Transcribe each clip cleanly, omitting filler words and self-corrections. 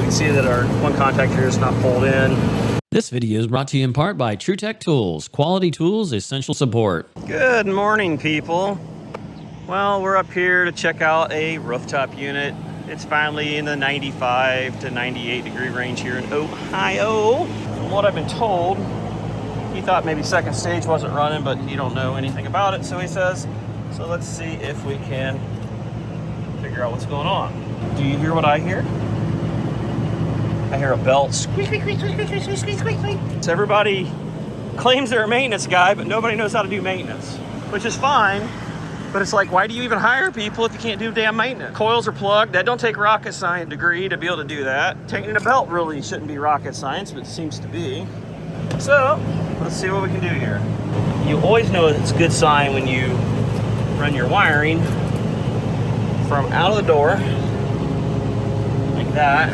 can see that our one contact here is not pulled in. This video is brought to you in part by TruTech Tools. Quality tools, essential support. Good morning, people. Well, we're up here to check out a rooftop unit. It's finally in the 95 to 98 degree range here in Ohio. From what I've been told, he thought maybe second stage wasn't running, but he don't know anything about it, so he says. So let's see if we can figure out what's going on. Do you hear what I hear? I hear a belt squeak, squeak, squeak, squeak, squeak, squeak, squeak, squeak, squeak. So everybody claims they're a maintenance guy, but nobody knows how to do maintenance, which is fine. But it's like, why do you even hire people if you can't do damn maintenance? Coils are plugged. That don't take rocket science degree to be able to do that. Tightening a belt really shouldn't be rocket science, but it seems to be. So let's see what we can do here. You always know it's a good sign when you run your wiring from out of the door like that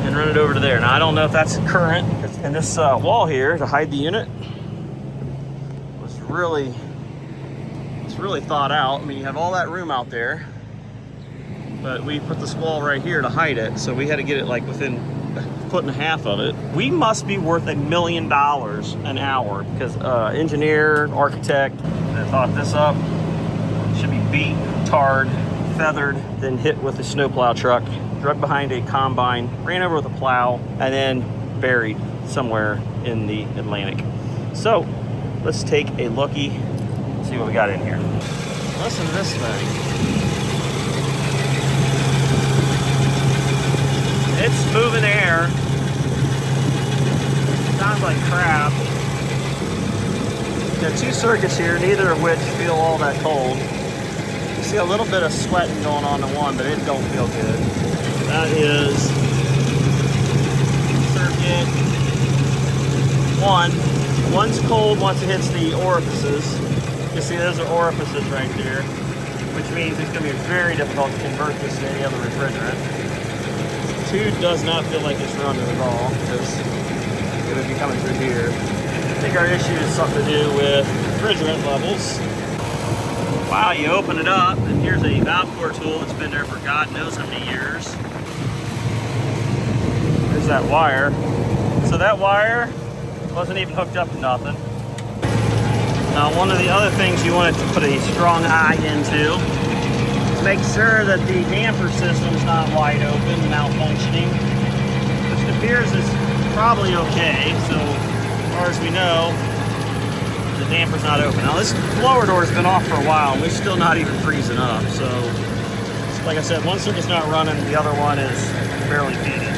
and run it over to there. Now I don't know if that's current, and this wall here to hide the unit was really thought out. I mean, you have all that room out there, but we put this wall right here to hide it, so we had to get it like within a foot and a half of it. We must be worth $1 million an hour because engineer, architect that thought this up should be beat, tarred, feathered, then hit with a snowplow truck, drug behind a combine, ran over with a plow, and then buried somewhere in the Atlantic. So let's take a looky, see what we got in here. Listen to this thing. It's moving air. Sounds like crap. There are two circuits here, neither of which feel all that cold. You see a little bit of sweating going on in one, but it don't feel good. That is circuit one. One's cold once it hits the orifices. You see those are orifices right there, which means it's going to be very difficult to convert this to any other refrigerant. Two does not feel like it's running at all because it's going to be coming through here. I think our issue is something to do with refrigerant levels. Wow, you open it up and here's a valve core tool that's been there for God knows how many years. There's that wire. So that wire wasn't even hooked up to nothing. Now, one of the other things you want to put a strong eye into is make sure that the damper system's not wide open, malfunctioning, which it appears is probably okay. So as far as we know, the damper's not open. Now this blower door's been off for a while and we're still not even freezing up. So like I said, one circuit's not running, the other one is barely feeding.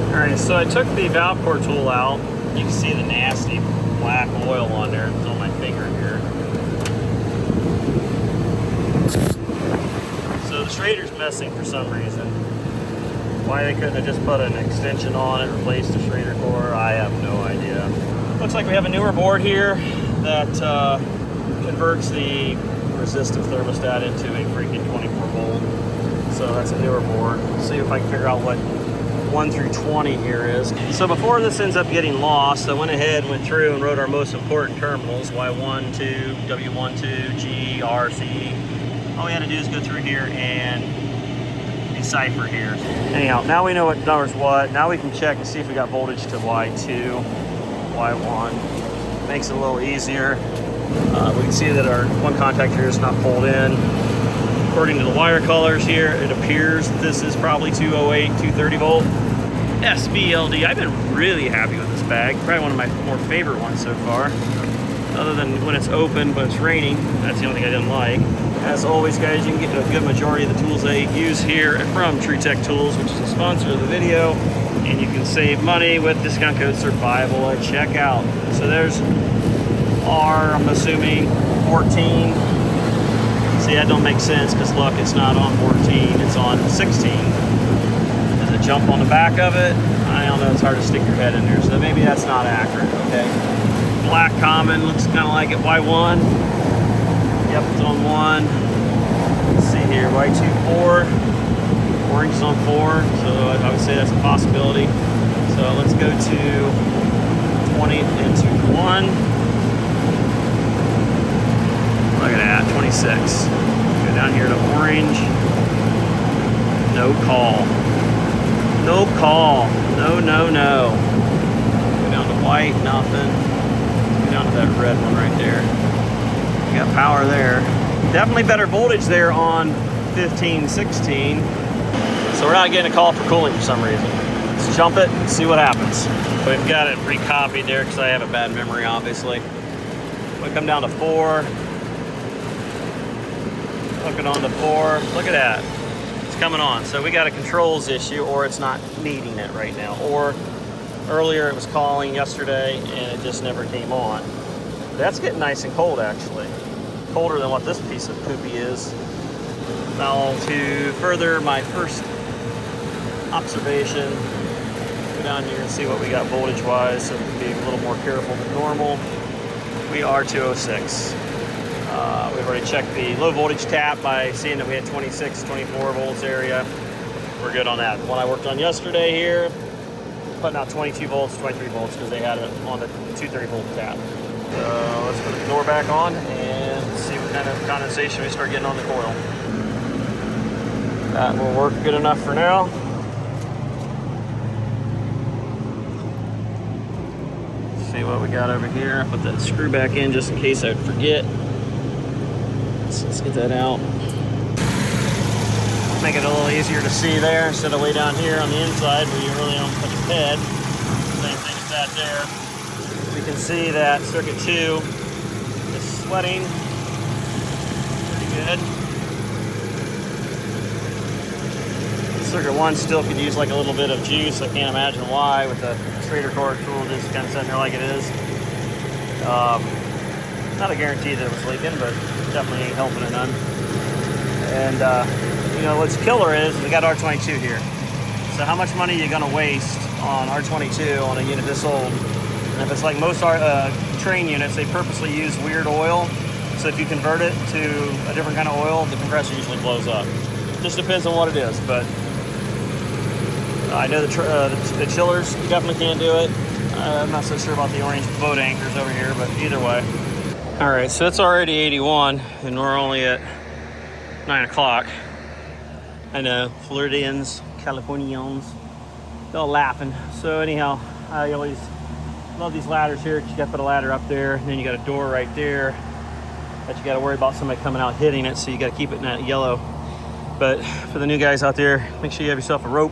All right, so I took the valve core tool out. You can see the nasty black oil on there. It's on my finger here. So the Schrader's messing for some reason. Why they couldn't have just put an extension on it, replaced the Schrader core, I have no idea. Looks like we have a newer board here that converts the resistive thermostat into a freaking 24 volt. So that's a newer board. Let's see if I can figure out what 1 through 20 here is. So before this ends up getting lost, I went ahead, went through and wrote our most important terminals, Y1, 2, W1, 2, G, R, C. All we had to do is go through here and decipher here. Anyhow, now we know what number's what. Now we can check and see if we got voltage to Y2, Y1. Makes it a little easier. We can see that our one contact here is not pulled in. According to the wire colors here, it appears this is probably 208, 230 volt. SBLD, I've been really happy with this bag. Probably one of my more favorite ones so far. Other than when it's open but it's raining, that's the only thing I didn't like. As always, guys, you can get a good majority of the tools I use here from TruTech Tools, which is a sponsor of the video. And you can save money with discount code SURVIVAL at checkout. So there's R, I'm assuming 14. See, that don't make sense because look, it's not on 14, it's on 16. Does it jump on the back of it? I don't know, it's hard to stick your head in there, so maybe that's not accurate, okay? Black common looks kind of like it, Y1. Yep, it's on 1. Let's see here, Y2, 4. Orange is on 4, so I would say that's a possibility. So let's go to 20 into 1. Look at that, 26. Go down here to orange. No call. No call. No, no, no. Go down to white, nothing. Go down to that red one right there. We got power there. Definitely better voltage there on 15, 16. So we're not getting a call for cooling for some reason. Let's jump it and see what happens. We've got it recopied there because I have a bad memory, obviously. We come down to 4. Hook it on to 4. Look at that. It's coming on. So we got a controls issue, or it's not needing it right now. Or earlier it was calling yesterday and it just never came on. That's getting nice and cold, actually. Colder than what this piece of poopy is. Now to further my first observation, go down here and see what we got voltage wise, so we can be a little more careful than normal. We are 206. We've already checked the low voltage tap by seeing that we had 26, 24 volts area. We're good on that. The one I worked on yesterday here, putting out 22 volts, 23 volts because they had it on the 230 volt tap. So let's put the door back on and see what kind of condensation we start getting on the coil. That will work good enough for now. Let's see what we got over here. Put that screw back in just in case I forget. Let's get that out. Make it a little easier to see there instead of way down here on the inside where you really don't touch your head. Same thing as that there. We can see that circuit 2 is sweating pretty good. Circuit 1 still could use like a little bit of juice. I can't imagine why with the Schrader core tool just kind of sitting there like it is. Not a guarantee that it was leaking, but definitely ain't helping it none. And you know what's killer is we got R22 here. So how much money are you gonna waste on R22 on a unit this old? And if it's like most Trane units, they purposely use weird oil. So if you convert it to a different kind of oil, the compressor usually blows up. Just depends on what it is, but I know the chillers definitely can't do it. I'm not so sure about the orange boat anchors over here, but either way. All right, so it's already 81 and we're only at 9 o'clock. I know, Floridians, Californians, they're all laughing. So anyhow, I always love these ladders here. You gotta put a ladder up there, and then you got a door right there that you gotta worry about somebody coming out hitting it, so you gotta keep it in that yellow. But for the new guys out there, make sure you have yourself a rope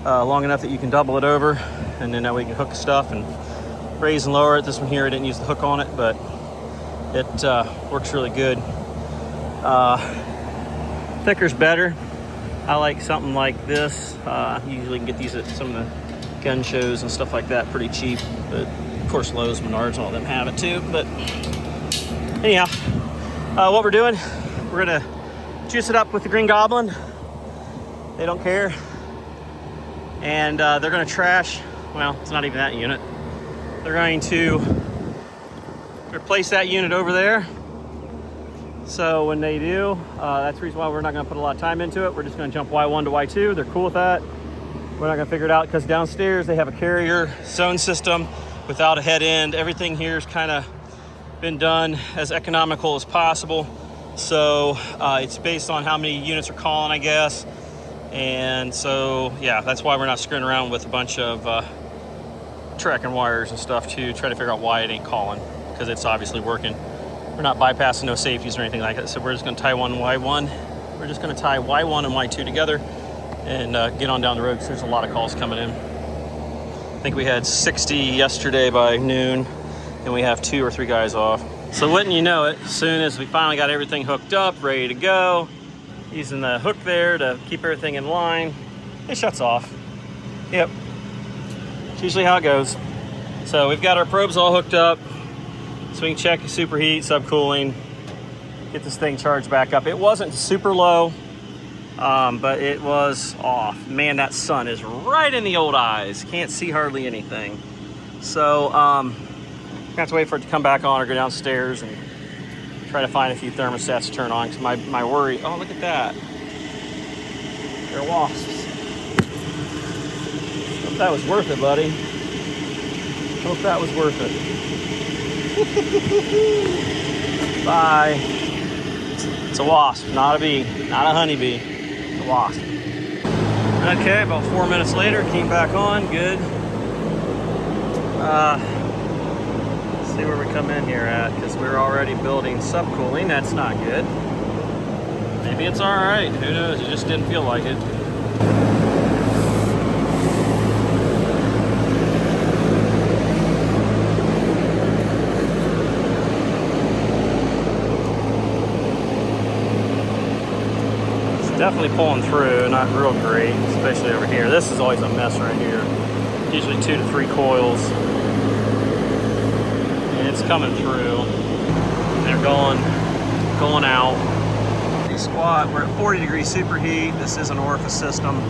long enough that you can double it over, and then that way you can hook stuff and raise and lower it. This one here, I didn't use the hook on it, but it works really good. Thicker's better. I like something like this. You usually can get these at some of the gun shows and stuff like that pretty cheap, but of course Lowe's, Menards, and all them have it too. But anyhow, what we're doing, we're gonna juice it up with the Green Goblin. They don't care. And they're gonna trash, well, it's not even that unit. They're going to replace that unit over there. So when they do, that's the reason why we're not gonna put a lot of time into it. We're just gonna jump Y1 to Y2. They're cool with that. We're not gonna figure it out because downstairs they have a carrier zone system without a head end. Everything here's kind of been done as economical as possible. So it's based on how many units are calling, I guess. And so, yeah, that's why we're not screwing around with a bunch of tracking wires and stuff to try to figure out why it ain't calling, because it's obviously working. We're not bypassing no safeties or anything like that. So we're just gonna tie one Y1. We're just gonna tie Y1 and Y2 together and get on down the road because there's a lot of calls coming in. I think we had 60 yesterday by noon, and we have 2 or 3 guys off. So wouldn't you know it, as soon as we finally got everything hooked up, ready to go, using the hook there to keep everything in line, it shuts off. Yep, it's usually how it goes. So we've got our probes all hooked up, so we can check superheat, subcooling, get this thing charged back up. It wasn't super low, but it was off. Man, that sun is right in the old eyes. Can't see hardly anything. So have to wait for it to come back on or go downstairs and try to find a few thermostats to turn on. Because my worry, oh, look at that. They're wasps. Hope that was worth it, buddy. Hope that was worth it. Bye. It's a wasp, not a bee, not a honeybee. It's a wasp. Okay, about 4 minutes later, came back on, good. Let's see where we come in here at, because we're already building subcooling. That's not good. Maybe it's all right, who knows, it just didn't feel like it. Definitely pulling through, not real great, especially over here. This is always a mess right here. Usually 2 to 3 coils. And it's coming through. They're going out. The squat, we're at 40 degree superheat. This is an orifice system.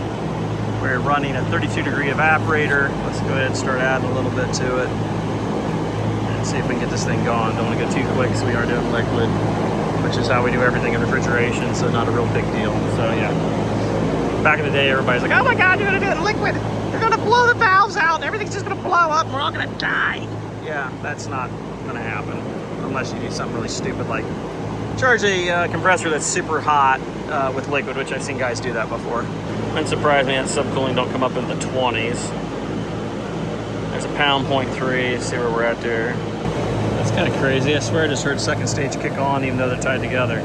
We're running a 32 degree evaporator. Let's go ahead and start adding a little bit to it. And see if we can get this thing going. Don't want to go too quick because we are doing liquid, which is how we do everything in refrigeration, so not a real big deal. So yeah, back in the day, everybody's like, oh my God, you're gonna do it in liquid. You're gonna blow the valves out. Everything's just gonna blow up and we're all gonna die. Yeah, that's not gonna happen unless you do something really stupid like charge a compressor that's super hot with liquid, which I've seen guys do that before. Wouldn't surprise me that subcooling don't come up in the 20s. There's a pound 0.3, see where we're at there. That's kind of crazy. I swear I just heard second stage kick on even though they're tied together.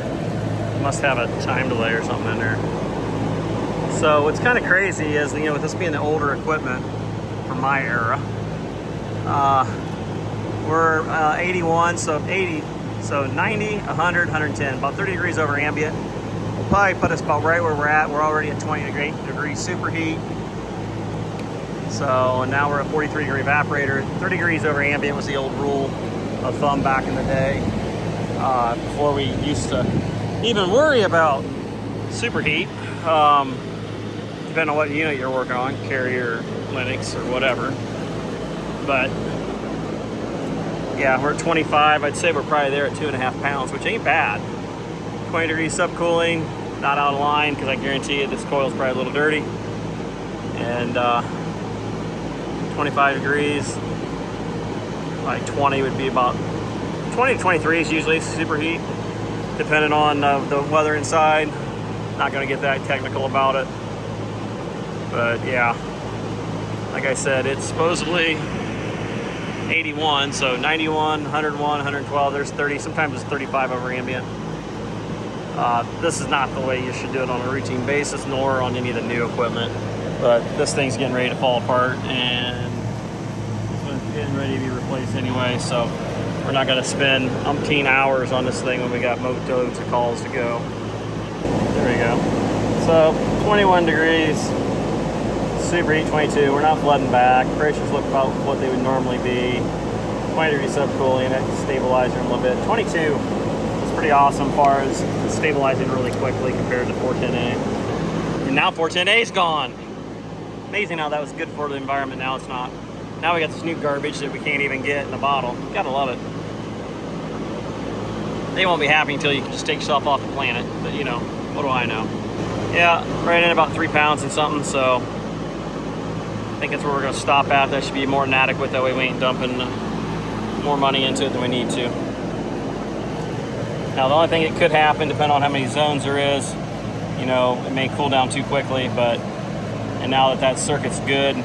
Must have a time delay or something in there. So what's kind of crazy is, you know, with this being the older equipment from my era, we're 81, so 80, so 90, 100, 110, about 30 degrees over ambient. Will probably put us about right where we're at. We're already at 20 degree superheat. So now we're at 43 degree evaporator. 30 degrees over ambient was the old rule of thumb back in the day, before we used to even worry about superheat, depending on what unit you're working on, Carrier, Linux, or whatever. But yeah, we're at 25. I'd say we're probably there at 2.5 pounds, which ain't bad. 20 degrees subcooling, not out of line, because I guarantee you this coil's probably a little dirty. And 25 degrees, like 20 would be about 20 to 23 is usually superheat, depending on the weather inside. Not going to get that technical about it, but yeah, like I said, it's supposedly 81, so 91, 101, 112. There's 30. Sometimes it's 35 over ambient. This is not the way you should do it on a routine basis, nor on any of the new equipment. But this thing's getting ready to fall apart, and getting ready to be replaced anyway, so we're not going to spend umpteen hours on this thing when we got loads of calls to go. There we go. So 21 degrees, superheat 22. We're not flooding back. Pressures look about what they would normally be. 20 degree subcooling, that stabilizing a little bit. 22 is pretty awesome as far as stabilizing really quickly compared to 410A. And now 410A is gone. Amazing how that was good for the environment. Now it's not. Now we got this new garbage that we can't even get in a bottle. Gotta love it. They won't be happy until you can just take yourself off the planet. But you know, what do I know? Yeah, right in about 3 pounds and something. So I think that's where we're gonna stop at. That should be more than adequate. That way we ain't dumping more money into it than we need to. Now the only thing that could happen, depending on how many zones there is, you know, it may cool down too quickly. And now that circuit's good,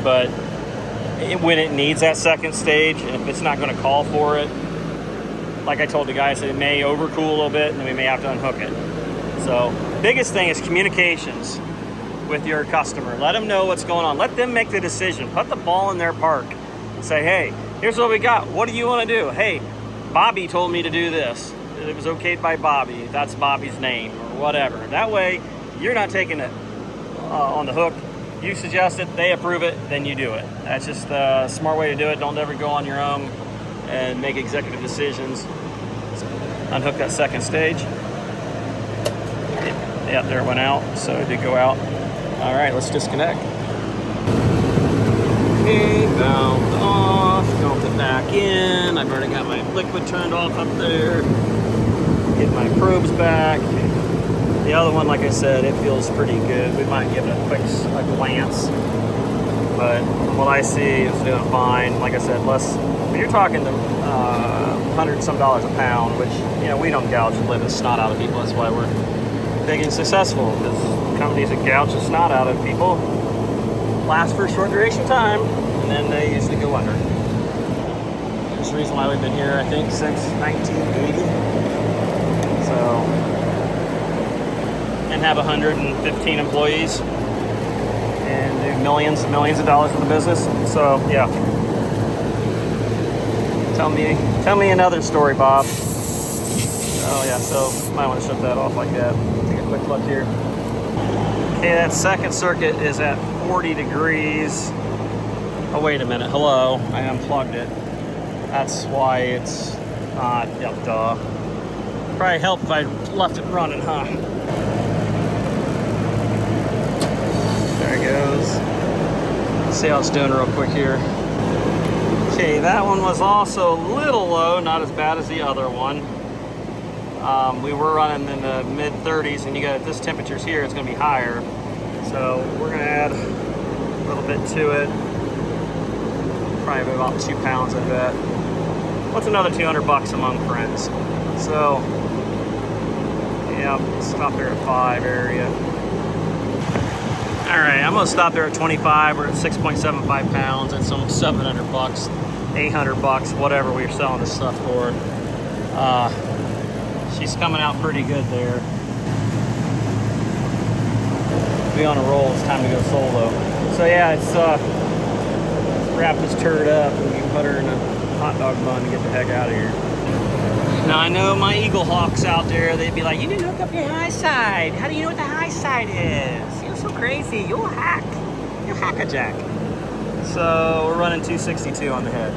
but when it needs that second stage, and if it's not going to call for it, like I told the guys, it may overcool a little bit, and then we may have to unhook it. So biggest thing is communications with your customer. Let them know what's going on. Let them make the decision. Put the ball in their park. Say, hey, here's what we got. What do you want to do? Hey, Bobby told me to do this. It was okayed by Bobby. That's Bobby's name or whatever. That way, you're not taking it on the hook. You suggest it, they approve it, then you do it. That's just a smart way to do it. Don't ever go on your own and make executive decisions. Unhook that second stage. Yeah, there it went out, so it did go out. All right, let's disconnect. Okay, valve off, dump it back in. I've already got my liquid turned off up there. Get my probes back. The other one, like I said, it feels pretty good. We might give it a quick glance, but from what I see, it's doing fine. Like I said, less. But you're talking $100 some a pound, which, you know, we don't gouge the living snot out of people. That's why we're big and successful, because companies that gouge the snot out of people last for a short duration of time, and then they usually go under. There's the reason why we've been here, I think, since 1980. So, and have 115 employees and do millions and millions of dollars in the business. So, yeah. Tell me another story, Bob. Oh yeah, so might want to shut that off like that. Take a quick look here. Okay, that second circuit is at 40 degrees. Oh, wait a minute. Hello, I unplugged it. That's why it's not, yep, duh. Probably help if I left it running, huh? There it goes. Let's see how it's doing real quick here. Okay, that one was also a little low, not as bad as the other one. We were running in the mid 30s, and you got this temperature's here, it's gonna be higher. So we're gonna add a little bit to it. Probably about 2 pounds, I bet. What's another 200 bucks among friends? So, yeah, stop there at 5 area. All right, I'm gonna stop there at 25. We're at 6.75 pounds. That's almost 700 bucks, 800 bucks, whatever we're selling this stuff for. She's coming out pretty good there. Be on a roll, it's time to go solo. So yeah, it's wrap this turd up and we can put her in a hot dog bun to get the heck out of here. Now I know my Eagle Hawks out there, they'd be like, you need to hook up your high side. How do you know what the high side is? You're so crazy, you'll hack. You'll hack a jack. So we're running 262 on the head.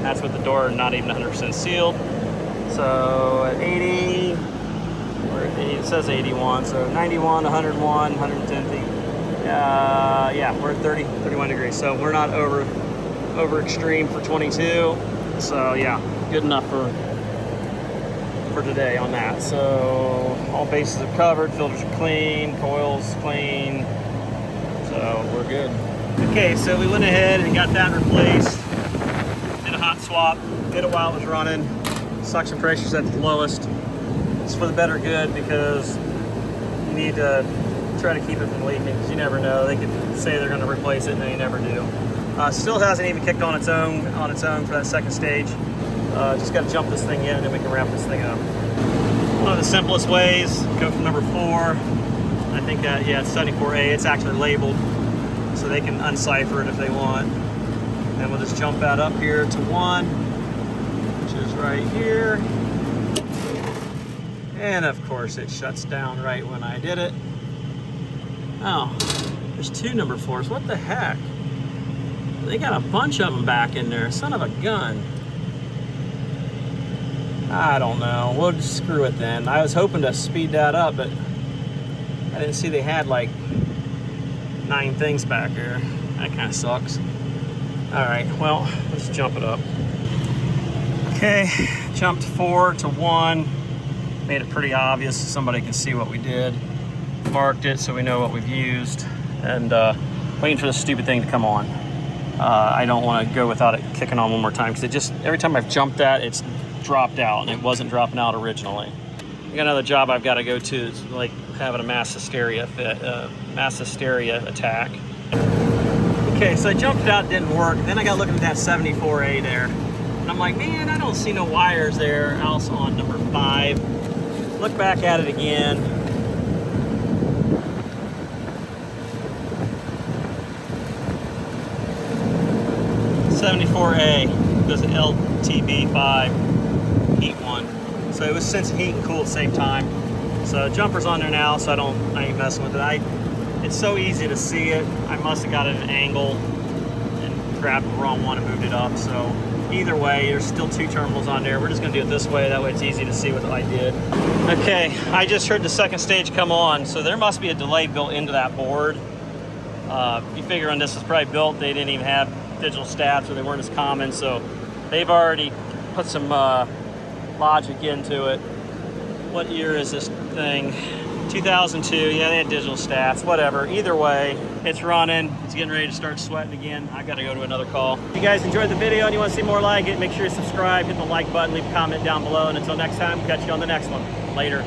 That's with the door not even 100% sealed. So at 80, it says 81, so 91, 101, 110. Yeah, we're at 31 degrees. So we're not over extreme for 22. So yeah, good enough for today on that. So all bases are covered, filters are clean, coils clean. So we're good. Okay, so we went ahead and got that replaced. Did a hot swap, did it while it was running. Suction pressure's at the lowest. It's for the better good because you need to try to keep it from leaking because you never know. They could say they're going to replace it and they never do. Still hasn't even kicked on its own for that second stage. Just got to jump this thing in and then we can wrap this thing up. One of the simplest ways, go from number 4. I think that, yeah, it's 74A. It's actually labeled so they can uncipher it if they want. Then we'll just jump that up here to 1. Is right here, and of course it shuts down right when I did it. Oh, there's 2 number 4s. What the heck? They got a bunch of them back in there. Son of a gun. I don't know. We'll just screw it then. I was hoping to speed that up, but I didn't see they had like 9 things back here. That kind of sucks. All right, well, let's jump it up. Okay, jumped 4 to 1. Made it pretty obvious so somebody can see what we did. Marked it so we know what we've used. And waiting for the stupid thing to come on. I don't want to go without it kicking on one more time because it just, every time I've jumped that, it's dropped out and it wasn't dropping out originally. I got another job I've got to go to. It's like having a mass hysteria attack. Okay, so I jumped it out, didn't work. Then I got looking at that 74A there. And I'm like, man, I don't see no wires there else on number 5. Look back at it again. (74A) goes to LTB5 heat 1. So it was sensing heat and cool at the same time. So jumper's on there now, so I ain't messing with it. It's so easy to see it. I must have got it at an angle and grabbed the wrong one and moved it up. So either way, there's still 2 terminals on there. We're just gonna do it this way. That way it's easy to see what I did. Okay, I just heard the second stage come on. So there must be a delay built into that board. You figure when this was probably built, they didn't even have digital stats or they weren't as common. So they've already put some logic into it. What year is this thing? 2002, yeah, they had digital stats, whatever. Either way, it's running. It's getting ready to start sweating again. I gotta go to another call. If you guys enjoyed the video and you wanna see more like it, make sure you subscribe, hit the like button, leave a comment down below, and until next time, catch you on the next one. Later.